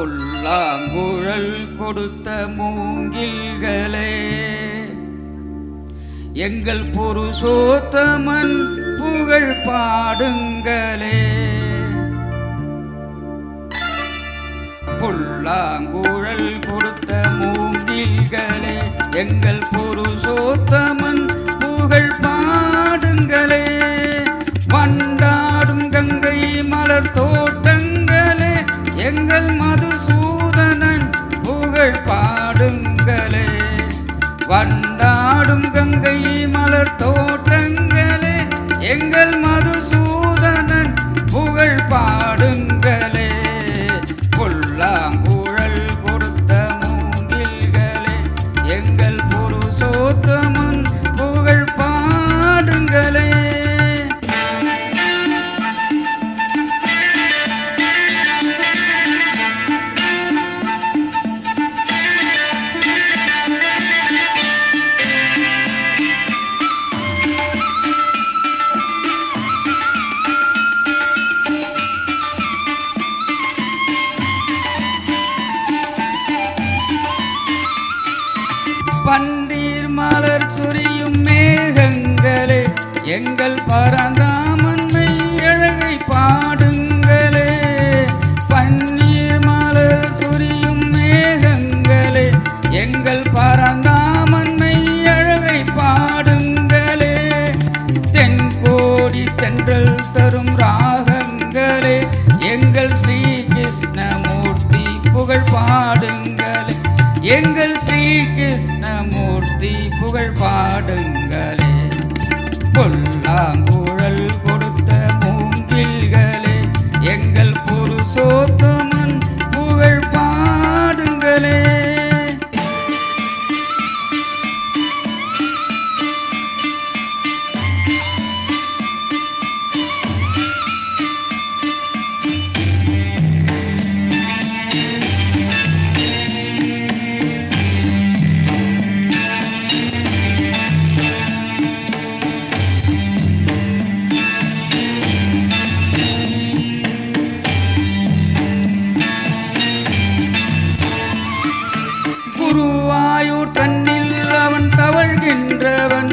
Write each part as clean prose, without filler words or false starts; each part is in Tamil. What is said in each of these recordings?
புல்லாங்குழல் கொடுத்த மூங்கில்களே, எங்கள் புருஷோத்தமன் புகழ் பாடுங்களே. புல்லாங்குழல் கொடுத்த மூங்கில்களே, எங்கள் புருஷோத்தமன் புகழ் பாடுங்களே. வண்டாடும் கங்கை மலர் தோட்டங்களே, எங்கள் மதுசூதனன் புகழ் பாடுங்களே. வண்டாடும் கங்கை மலர் தோட்டங்களே, எங்கள் மதுசூதனன் புகழ் பாடுங்களே. புல்லாங்குழல் கொடுத்த மூங்கில்களே, எங்கள் புருஷோத்தமன் புகழ் பாடுங்களே. பன்னீர் மலர் சொரியும் மேகங்களே, எங்கள் பரந்தாமன்மை அழகை பாடுங்களே. பன்னீர் மலர் சொரியும் மேகங்களே, எங்கள் பரந்தாமன்மை அழகை பாடுங்களே. தென்கோடி தென்றல் தரும் ராகங்களே, எங்கள் ஸ்ரீ கிருஷ்ணமூர்த்தி புகழ் பாடுங்களே. எங்கள் ஸ்ரீ கிருஷ்ணமூர்த்தி புகழ் பாடுங்களே. புல்லாங்குழல் கொடுத்த மூங்கில்களே, எங்கள் புருஷோத்தமன் புகழ் பாடுங்களே. குருவாயூர் தன்னில் அவன் தவழ்கின்றவன்,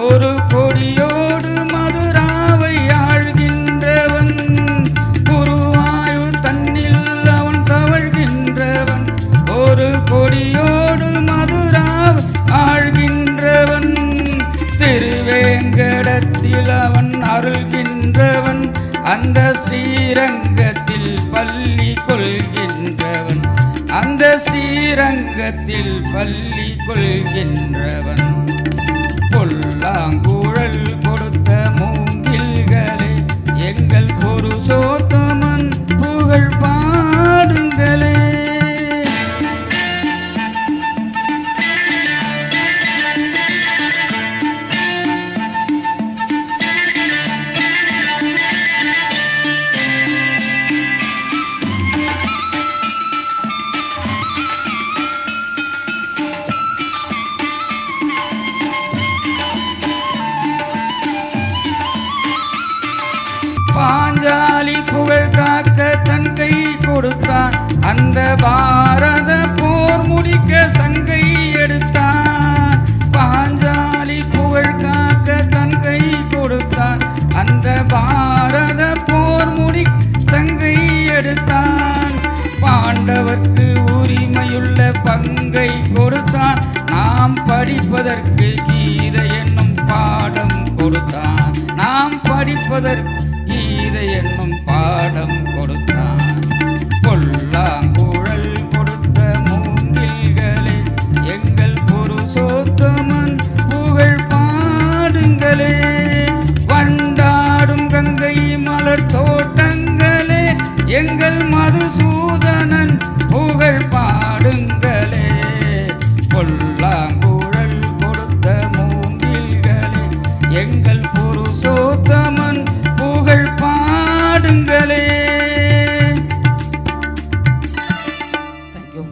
ஒரு கொடியோடு மதுராவை ஆழ்கின்றவன். குருவாயூர் தன்னில் அவன் தவழ்கின்றவன், ஒரு கொடியோடு மதுராவை ஆழ்கின்றவன். திருவேங்கடத்தில் அவன் அருள்கின்றவன், அந்த ஸ்ரீரங்கத்தில் பள்ளி கொள்கின்றவன். அந்த ஸ்ரீரங்கத்தில் பள்ளி கொள்கின்றவன். புல்லாங்குழல் கொடுத்த மூங்கில்களே, எங்கள் புருஷோத்தமன் புகழ் பாடுங்களே. பாஞ்சாலி புகழ் காக்க தன் கை கொடுத்தான், அந்த பாரத போர் முடிக்க சங்கை எடுத்தான். பாஞ்சாலி புகழ் காக்க தன் கை கொடுத்தான், அந்த பாரத போர் முடிக்க சங்கை எடுத்தான். பாண்டவர்க்கு உரிமையுள்ள பங்கை கொடுத்தான், நாம் படிப்பதற்கு கீதை என்னும் பாடம் கொடுத்தான். நாம் படிப்பதற்கு